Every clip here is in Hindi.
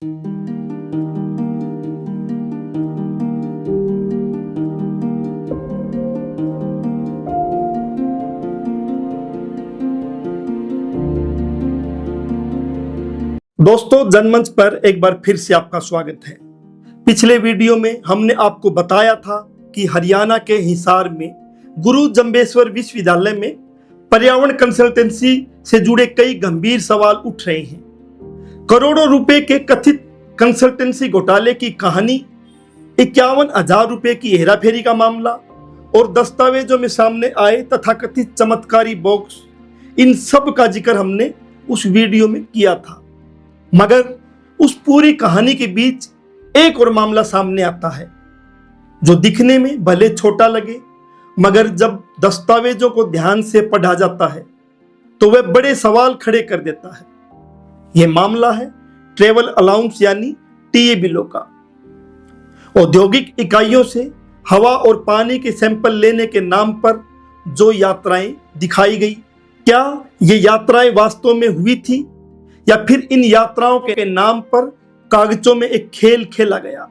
दोस्तों, जनमंच पर एक बार फिर से आपका स्वागत है। पिछले वीडियो में हमने आपको बताया था कि हरियाणा के हिसार में गुरु जंबेश्वर विश्वविद्यालय में पर्यावरण कंसल्टेंसी से जुड़े कई गंभीर सवाल उठ रहे हैं। करोड़ों रुपए के कथित कंसल्टेंसी घोटाले की कहानी, 51,000 रुपए की हेराफेरी का मामला और दस्तावेजों में सामने आए तथाकथित चमत्कारी बॉक्स, इन सब का जिक्र हमने उस वीडियो में किया था। मगर उस पूरी कहानी के बीच एक और मामला सामने आता है जो दिखने में भले छोटा लगे, मगर जब दस्तावेजों को ध्यान से पढ़ा जाता है तो वह बड़े सवाल खड़े कर देता है। यह मामला है ट्रेवल अलाउंस यानी टीए बिलों का। औद्योगिक इकाइयों से हवा और पानी के सैंपल लेने के नाम पर जो यात्राएं दिखाई गई, क्या ये यात्राएं वास्तव में हुई थी या फिर इन यात्राओं के नाम पर कागजों में एक खेल खेला गया?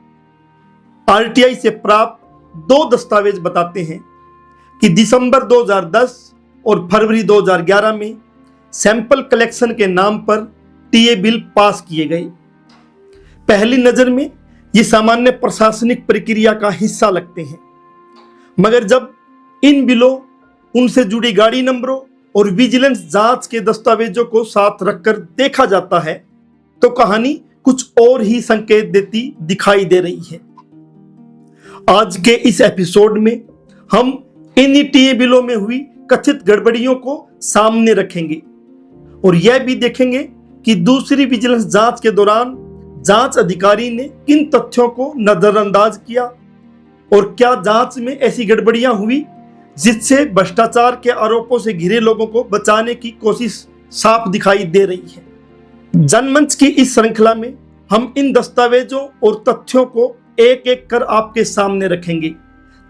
आरटीआई से प्राप्त 2 दस्तावेज बताते हैं कि दिसंबर 2010 और फरवरी 2011 में सैंपल कलेक्शन के नाम पर टीए बिल पास किए गए। पहली नजर में ये सामान्य प्रशासनिक प्रक्रिया का हिस्सा लगते हैं, मगर जब इन बिलों, उनसे जुड़ी गाड़ी नंबरों और विजिलेंस जांच के दस्तावेजों को साथ रखकर देखा जाता है तो कहानी कुछ और ही संकेत देती दिखाई दे रही है। आज के इस एपिसोड में हम इन टीए बिलों में हुई कथित गड़बड़ियों को सामने रखेंगे और यह भी देखेंगे कि दूसरी विजिलेंस जांच के दौरान जांच अधिकारी ने किन तथ्यों को नजरअंदाज किया और क्या जांच में ऐसी गड़बड़ियां हुई जिससे भ्रष्टाचार के आरोपों से घिरे लोगों को बचाने की कोशिश साफ दिखाई दे रही है। जनमंच की इस श्रृंखला में हम इन दस्तावेजों और तथ्यों को एक एक कर आपके सामने रखेंगे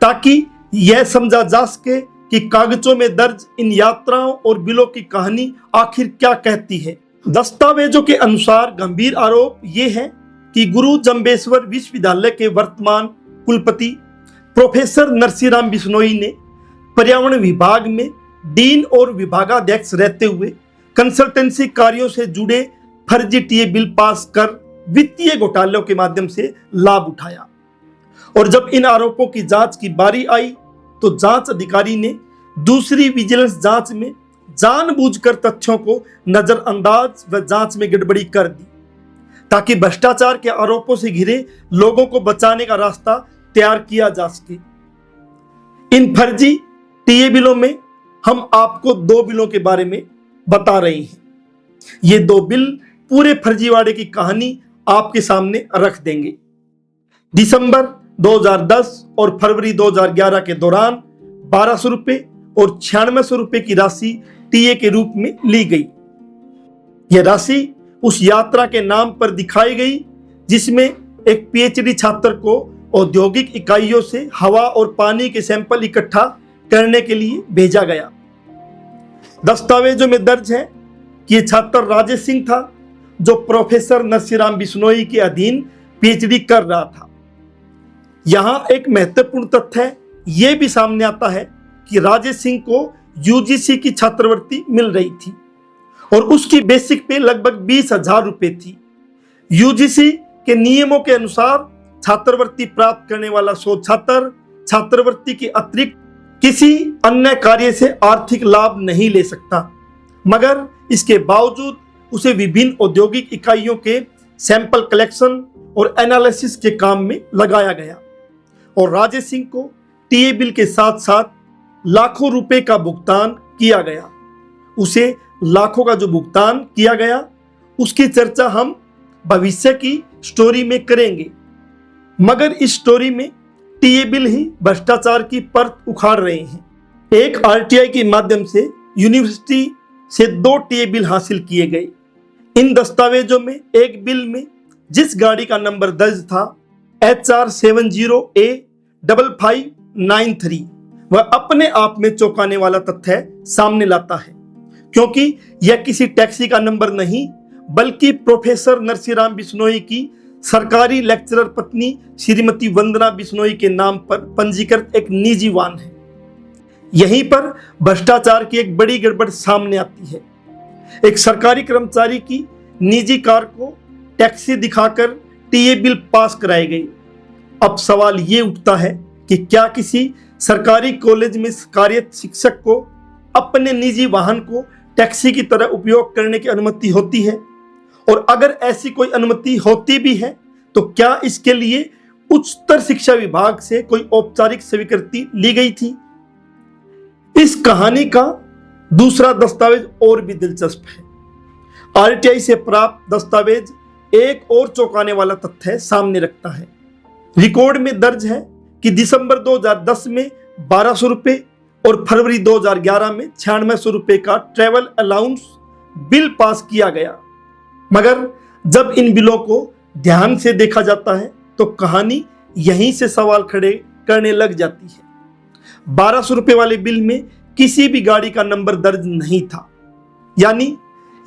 ताकि यह समझा जा सके कि कागजों में दर्ज इन यात्राओं और बिलों की कहानी आखिर क्या कहती है। दस्तावेजों के अनुसार गंभीर आरोप ये है कि गुरु जंबेश्वर विश्वविद्यालय के वर्तमान कुलपति प्रोफेसर नरसिंहराम बिश्नोई ने पर्यावरण विभाग में डीन और विभागाध्यक्ष रहते हुए कंसल्टेंसी कार्यों से जुड़े फर्जी टीए बिल पास कर वित्तीय घोटालों के माध्यम से लाभ उठाया। और जब इन आरोपों की जांच की बारी आई तो जांच अधिकारी ने दूसरी विजिलेंस जांच में जानबूझकर तथ्यों को नजरअंदाज व जांच में गड़बड़ी कर दी ताकि भ्रष्टाचार के आरोपों से घिरे लोगों को बचाने का रास्ता तैयार किया जा सके। इन फर्जी टीए बिलों में हम आपको 2 बिलों के बारे में बता रहे हैं। ये 2 बिल पूरे फर्जीवाड़े की कहानी आपके सामने रख देंगे। दिसंबर 2010 और फरवरी 2011 के दौरान 1200 रुपए और 9600 रुपए की राशि टीए के रूप में ली गई। यह राशि उस यात्रा के नाम पर दिखाई गई जिसमें एक पीएचडी छात्र को औद्योगिक इकाइयों से हवा और पानी के सैंपल इकट्ठा करने के लिए भेजा गया। दस्तावेजों में दर्ज है कि यह छात्र राजेश सिंह था जो प्रोफेसर नरसिंहराम बिश्नोई के अधीन पीएचडी कर रहा था। यहां एक महत्वपूर्ण तथ्य यह भी सामने आता है कि राजेश सिंह को यूजीसी की छात्रवृत्ति मिल रही थी और उसकी बेसिक पे लगभग 20,000 रुपए थी। यूजीसी के नियमों के अनुसार छात्रवृत्ति प्राप्त करने वाला छात्र छात्रवृत्ति के अतिरिक्त किसी अन्य कार्य से आर्थिक लाभ नहीं ले सकता, मगर इसके बावजूद उसे विभिन्न औद्योगिक इकाइयों के सैंपल कलेक्शन और एनालिसिस के काम में लगाया गया और राजेश सिंह को टीए बिल के साथ साथ लाखों रुपए का भुगतान किया गया। उसे लाखों का जो भुगतान किया गया उसकी चर्चा हम भविष्य की स्टोरी में करेंगे, मगर इस स्टोरी में टीए बिल ही भ्रष्टाचार की परत उखाड़ रहे हैं। एक आरटीआई के माध्यम से यूनिवर्सिटी से 2 टीए बिल हासिल किए गए। इन दस्तावेजों में एक बिल में जिस गाड़ी का नंबर दर्ज था HR70A5593 वह अपने आप में चौंकाने वाला तथ्य सामने लाता है, क्योंकि यह किसी टैक्सी का नंबर नहीं बल्कि प्रोफेसर नरसिंहराम बिश्नोई की सरकारी लेक्चरर पत्नी श्रीमती वंदना बिश्नोई के नाम पर पंजीकृत एक निजी वाहन है। यहीं पर भ्रष्टाचार की एक बड़ी गड़बड़ सामने आती है। एक सरकारी कर्मचारी की निजी कार को टैक्सी दिखाकर टीए बिल पास कराई गई। अब सवाल ये उठता है कि क्या किसी सरकारी कॉलेज में कार्यरत शिक्षक को अपने निजी वाहन को टैक्सी की तरह उपयोग करने की अनुमति होती है? और अगर ऐसी कोई अनुमति होती भी है तो क्या इसके लिए उच्चतर शिक्षा विभाग से कोई औपचारिक स्वीकृति ली गई थी? इस कहानी का दूसरा दस्तावेज और भी दिलचस्प है। आरटीआई से प्राप्त दस्तावेज एक और चौंकाने वाला तथ्य सामने रखता है। रिकॉर्ड में दर्ज है कि दिसंबर 2010 में 1200 रुपये और फरवरी 2011 में 9600 रुपये का ट्रैवल अलाउंस बिल पास किया गया। मगर जब इन बिलों को ध्यान से देखा जाता है तो कहानी यहीं से सवाल खड़े करने लग जाती है। 1200 रुपये वाले बिल में किसी भी गाड़ी का नंबर दर्ज नहीं था, यानी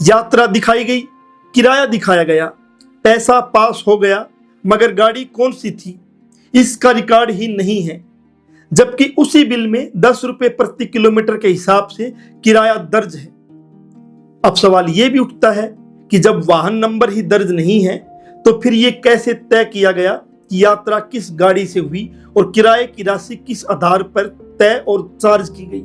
यात्रा दिखाई गई, किराया दिखाया गया, पैसा पास हो गया, मगर गाड़ी कौन सी थी इसका रिकॉर्ड ही नहीं है। जबकि उसी बिल में 10 रुपये प्रति किलोमीटर के हिसाब से किराया दर्ज है। अब सवाल यह भी उठता है कि जब वाहन नंबर ही दर्ज नहीं है तो फिर यह कैसे तय किया गया कि यात्रा किस गाड़ी से हुई और किराए की राशि किस आधार पर तय और चार्ज की गई।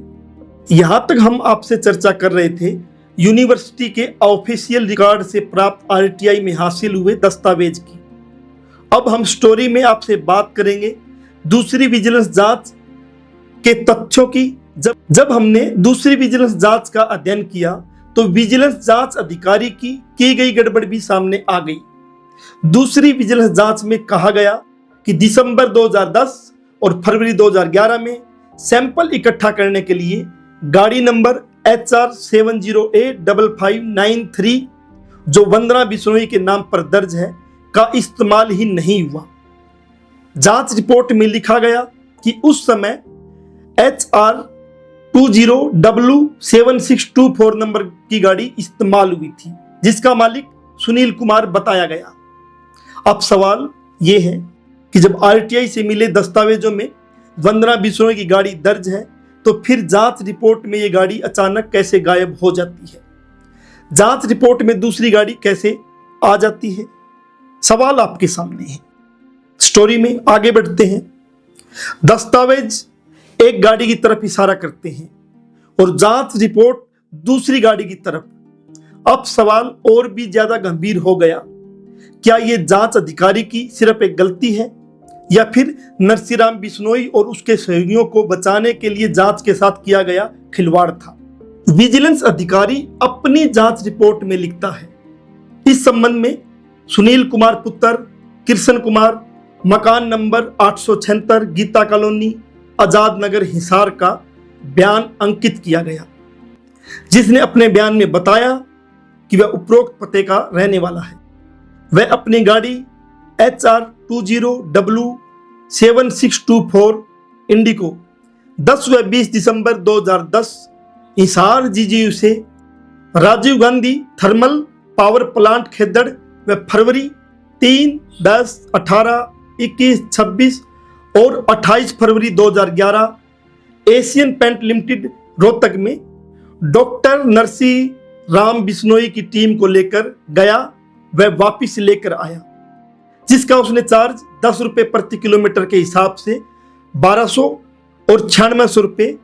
यहां तक हम आपसे चर्चा कर रहे थे यूनिवर्सिटी के ऑफिशियल रिकॉर्ड से प्राप्त आरटीआई में हासिल हुए दस्तावेज की। अब हम स्टोरी में आपसे बात करेंगे दूसरी विजिलेंस जांच के तथ्यों की। जब हमने दूसरी विजिलेंस जांच का अध्ययन किया तो विजिलेंस जांच अधिकारी की गई गड़बड़ भी सामने आ गई। दूसरी विजिलेंस जांच में कहा गया कि दिसंबर 2010 और फरवरी 2011 में सैंपल इकट्ठा करने के लिए गाड़ी नंबर HR 7085593 जो वंदना बिश्नोई के नाम पर दर्ज है का इस्तेमाल ही नहीं हुआ। जांच रिपोर्ट में लिखा गया कि उस समय HR 20W7624 नंबर की गाड़ी इस्तेमाल हुई थी जिसका मालिक सुनील कुमार बताया गया। अब सवाल यह है कि जब आरटीआई से मिले दस्तावेजों में वंदना बिश्नोई की गाड़ी दर्ज है तो फिर जांच रिपोर्ट में यह गाड़ी अचानक कैसे गायब हो जाती है? जांच रिपोर्ट में दूसरी गाड़ी कैसे आ जाती है? सवाल आपके सामने है। स्टोरी में आगे बढ़ते हैं। दस्तावेज एक गाड़ी की तरफ इशारा करते हैं और जांच रिपोर्ट दूसरी गाड़ी की तरफ। अब सवाल और भी ज्यादा गंभीर हो गया। क्या यह जांच अधिकारी की सिर्फ एक गलती है या फिर नरसिंहराम बिश्नोई और उसके सहयोगियों को बचाने के लिए जांच के साथ किया गया खिलवाड़ था? विजिलेंस अधिकारी अपनी जांच रिपोर्ट में लिखता है, इस संबंध में सुनील कुमार पुत्र कृष्ण कुमार, मकान नंबर 876 गीता कॉलोनी, आजाद नगर, हिसार का बयान अंकित किया गया, जिसने अपने बयान में बताया कि वह उपरोक्त पते का रहने वाला है। वह अपनी गाड़ी HR 20W7624 इंडिको 10 व 20 दिसंबर 2010 हिसार GGU से Rajiv Gandhi thermal power plant Khedar व फरवरी 3, 10, 18, 21, 26 और 28 फरवरी 2011 एशियन पेंट लिमिटेड रोहतक में डॉक्टर नरसिंहराम बिश्नोई की टीम को लेकर गया व वापिस लेकर आया, जिसका उसने चार्ज 10 रुपये प्रति किलोमीटर के हिसाब से 1200 और 9600 रुपये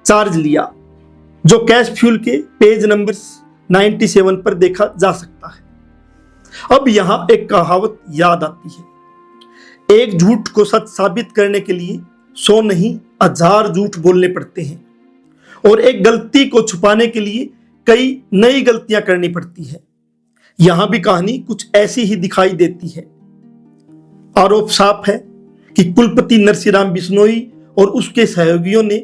चार्ज लिया, जो कैश फ्यूल के पेज नंबर 97 पर देखा जा सकता है। अब यहां एक कहावत याद आती है, एक झूठ को सच साबित करने के लिए 100 नहीं 1000 झूठ बोलने पड़ते हैं और एक गलती को छुपाने के लिए कई नई गलतियां करनी पड़ती है। यहां भी कहानी कुछ ऐसी ही दिखाई देती है। आरोप साफ है कि कुलपति नरसिंहराम बिश्नोई और उसके सहयोगियों ने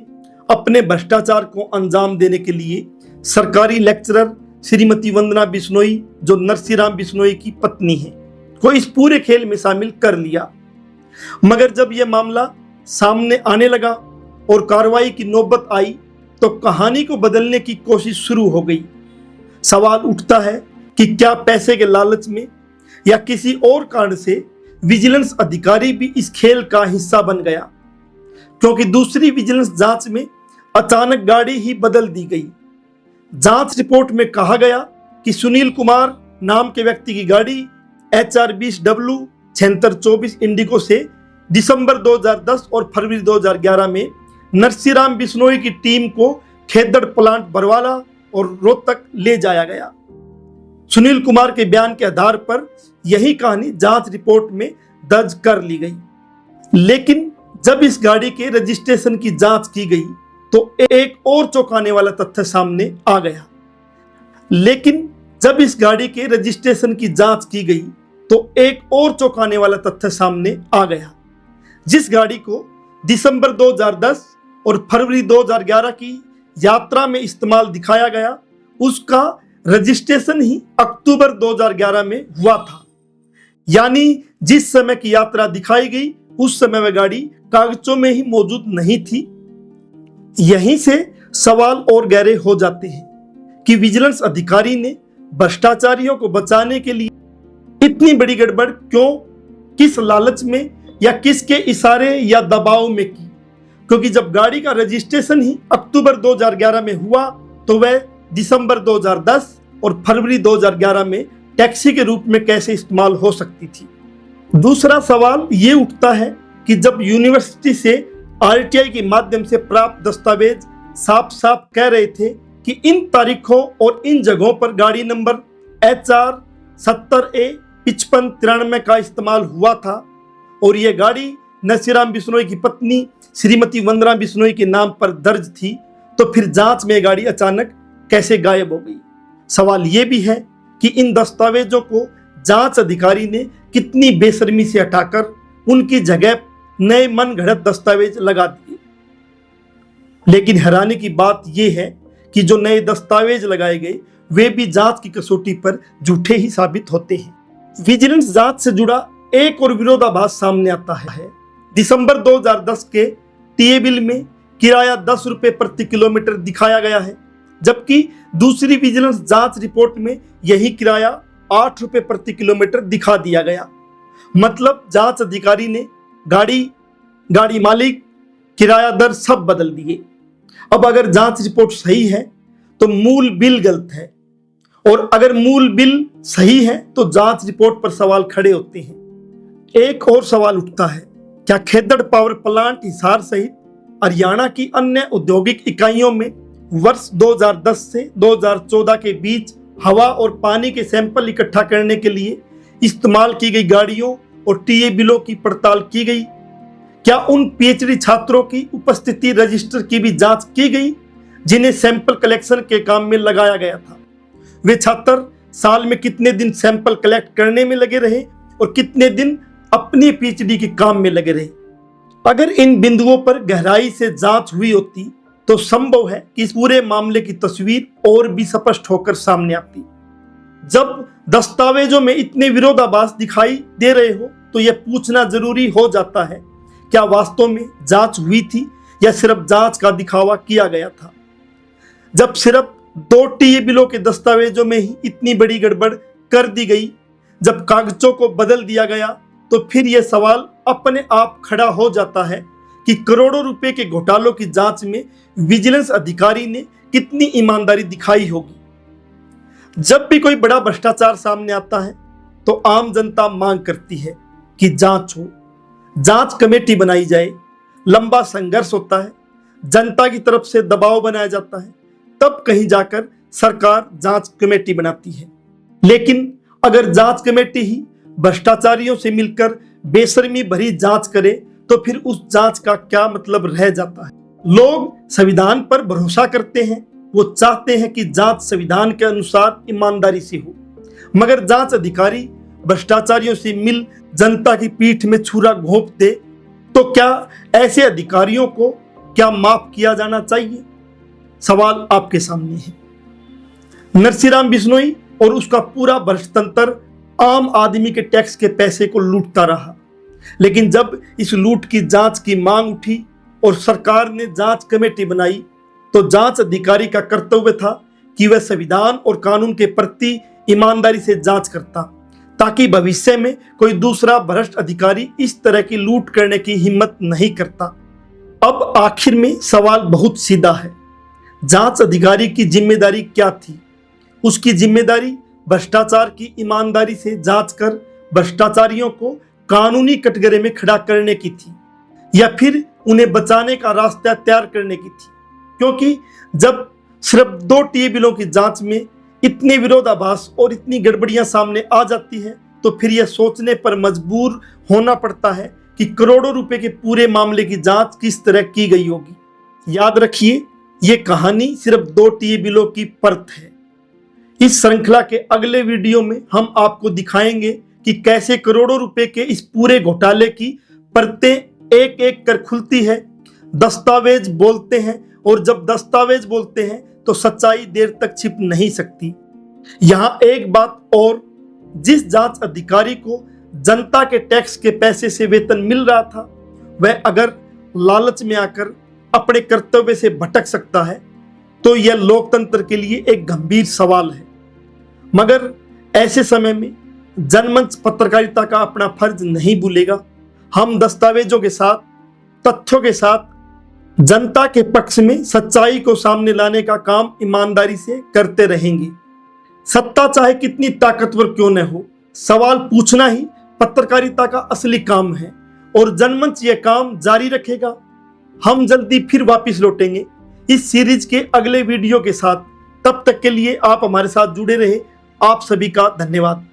अपने भ्रष्टाचार को अंजाम देने के लिए सरकारी लेक्चरर श्रीमती वंदना बिश्नोई, जो नरसिंहराम बिश्नोई की पत्नी है, को इस पूरे खेल में शामिल कर लिया। मगर जब यह मामला सामने आने लगा और कार्रवाई की नौबत आई तो कहानी को बदलने की कोशिश शुरू हो गई। सवाल उठता है कि क्या पैसे के लालच में या किसी और कारण से विजिलेंस अधिकारी भी इस खेल का हिस्सा बन गया, क्योंकि दूसरी विजिलेंस जांच में अचानक गाड़ी ही बदल दी गई। जांच रिपोर्ट में कहा गया कि सुनील कुमार नाम के व्यक्ति की गाड़ी HR20W 7624 इंडिगो से दिसंबर 2010 और फरवरी 2011 में नरसीराम बिश्नोई की टीम को खेदड़ प्लांट बरवाला और रोहतक ले जाया गया। सुनील कुमार के बयान के आधार पर यही कहानी जांच रिपोर्ट में दर्ज कर ली गई। लेकिन जब इस गाड़ी के रजिस्ट्रेशन की जांच की गई तो एक और चौंकाने वाला तथ्य सामने आ गया। जिस गाड़ी को दिसंबर 2010 और फरवरी 2011 की यात्रा में इस्तेमाल दिखाया गया, उसका रजिस्ट्रेशन ही अक्टूबर 2011 में हुआ था। यानी जिस समय की यात्रा दिखाई गई उस समय वह गाड़ी कागजों में ही मौजूद नहीं थी। यहीं से सवाल और गहरे हो जाते हैं कि विजिलेंस अधिकारी ने भ्रष्टाचारियों को बचाने के लिए इतनी बड़ी गड़बड़ क्यों, किस लालच में या किसके इशारे या दबाव में की, क्योंकि जब गाड़ी का रजिस्ट्रेशन ही अक्टूबर 2011 में हुआ तो वह दिसंबर 2010 और फरवरी 2011 में टैक्सी के रूप में कैसे इस्तेमाल हो सकती थी। दूसरा सवाल ये उठता है कि जब यूनिवर्सिटी से RTI के माध्यम से प्राप्त दस्तावेज साफ साफ कह रहे थे कि इन तारीखों और इन जगहों पर गाड़ी नंबर HR 70A 5593 का इस्तेमाल हुआ था और यह गाड़ी नरसीराम बिश्नोई की पत्नी श्रीमती वंदना बिश्नोई के नाम पर दर्ज थी, तो फिर जांच में गाड़ी अचानक कैसे गायब हो गई। सवाल यह भी है कि इन दस्तावेजों को जांच अधिकारी ने कितनी बेशर्मी से हटाकर उनकी जगह नए मन घड़त दस्तावेज लगा दिए। लेकिन हैरानी की बात यह है कि जो नए दस्तावेज लगाए गए वे भी जांच की कसौटी पर झूठे ही साबित होते हैं। विजिलेंस जांच से जुड़ा एक और विरोधाभास सामने आता है। दिसंबर 2010 के टीए बिल में किराया 10 रुपए प्रति किलोमीटर दिखाया गया है, जबकि दूसरी विजिलेंस जांच रिपोर्ट में यही किराया 8 रुपए प्रति किलोमीटर दिखा दिया गया। मतलब जांच अधिकारी ने गाड़ी मालिक, किराया दर सब बदल दिए। अब अगर जांच रिपोर्ट सही है तो मूल बिल गलत है, और अगर मूल बिल सही है तो जांच रिपोर्ट पर सवाल खड़े होते हैं। एक और सवाल उठता है, क्या खेदड़ पावर प्लांट हिसार सहित हरियाणा की अन्य औद्योगिक इकाइयों में वर्ष 2010 से 2014 के बीच हवा और पानी के सैंपल इकट्ठा करने के लिए इस्तेमाल की गई गाड़ियों और टीए बिलों की पड़ताल की गई? क्या उन PhD छात्रों की उपस्थिति रजिस्टर की भी जांच की गई जिन्हें सैंपल कलेक्शन के काम में लगाया गया था? वे छात्र साल में कितने दिन सैंपल कलेक्ट करने में लगे रहे और कितने दिन अपनी PhD के काम में लगे रहे? अगर इन बिंदुओं पर गहराई से जांच हुई होती तो संभव है कि इस पूरे मामले की तस्वीर और भी स्पष्ट होकर सामने आती। जब दस्तावेजों में इतने विरोधाभास दिखाई दे रहे हो तो यह पूछना जरूरी हो जाता है, क्या वास्तव में जांच हुई थी या सिर्फ जांच का दिखावा किया गया था? जब सिर्फ 2 टीए बिलों के दस्तावेजों में ही इतनी बड़ी गड़बड़ कर दी गई, जब कागजों को बदल दिया गया, तो फिर यह सवाल अपने आप खड़ा हो जाता है कि करोड़ों रुपए के घोटालों की जांच में विजिलेंस अधिकारी ने कितनी ईमानदारी दिखाई होगी। जब भी कोई बड़ा भ्रष्टाचार सामने आता है तो आम जनता मांग करती है कि जांच हो, जांच कमेटी बनाई जाए। लंबा संघर्ष होता है, जनता की तरफ से दबाव बनाया जाता है, तब कहीं जाकर सरकार जांच कमेटी बनाती है। लेकिन अगर जांच कमेटी ही भ्रष्टाचारियों से मिलकर बेशर्मी भरी जांच करे तो फिर उस जांच का क्या मतलब रह जाता है? लोग संविधान पर भरोसा करते हैं, वो चाहते हैं कि जांच संविधान के अनुसार ईमानदारी से हो, मगर जांच अधिकारी भ्रष्टाचारियों से मिल जनता की पीठ में छुरा घोंप दे तो क्या ऐसे अधिकारियों को क्या माफ किया जाना चाहिए? सवाल आपके सामने है। नरसीराम बिश्नोई और उसका पूरा भ्रष्ट तंत्र आम आदमी के टैक्स के पैसे को लूटता रहा, लेकिन जब इस लूट की जांच की मांग उठी और सरकार ने जांच कमेटी बनाई तो जांच अधिकारी का कर्तव्य था कि वह संविधान और कानून के प्रति ईमानदारी से जांच करता, ताकि भविष्य में कोई दूसरा भ्रष्ट अधिकारी इस तरह की लूट करने की हिम्मत नहीं करता। अब आखिर में सवाल बहुत सीधा है, जांच अधिकारी की जिम्मेदारी क्या थी? उसकी जिम्मेदारी भ्रष्टाचार की ईमानदारी से जांच कर भ्रष्टाचारियों को कानूनी कटघरे में खड़ा करने की थी, या फिर उन्हें बचाने का रास्ता तैयार करने की थी? क्योंकि जब सिर्फ 2 टीए बिलों की जांच में इतने विरोधाभास और इतनी गड़बड़ियां सामने आ जाती है, तो फिर यह सोचने पर मजबूर होना पड़ता है कि करोड़ों रुपए के पूरे मामले की जांच किस तरह की गई होगी। याद रखिए, ये कहानी सिर्फ 2 टीए बिलों की परत है। इस श्रृंखला के अगले वीडियो में हम आपको दिखाएंगे कि कैसे करोड़ों रुपए के इस पूरे घोटाले की परतें एक एक कर खुलती है। दस्तावेज बोलते हैं, और जब दस्तावेज बोलते हैं तो सच्चाई देर तक छिप नहीं सकती। यहां एक बात और, जिस जांच अधिकारी को जनता के टैक्स के पैसे से वेतन मिल रहा था, वह अगर लालच में आकर अपने कर्तव्य से भटक सकता है, तो यह लोकतंत्र के लिए एक गंभीर सवाल है। मगर ऐसे समय में जनमंच पत्रकारिता का अपना फर्ज नहीं भूलेगा। हम दस्तावेजों के साथ, तथ्यों के साथ जनता के पक्ष में सच्चाई को सामने लाने का काम ईमानदारी से करते रहेंगे। सत्ता चाहे कितनी ताकतवर क्यों न हो, सवाल पूछना ही पत्रकारिता का असली काम है, और जनमंच यह काम जारी रखेगा। हम जल्दी फिर वापस लौटेंगे इस सीरीज के अगले वीडियो के साथ। तब तक के लिए आप हमारे साथ जुड़े रहे। आप सभी का धन्यवाद।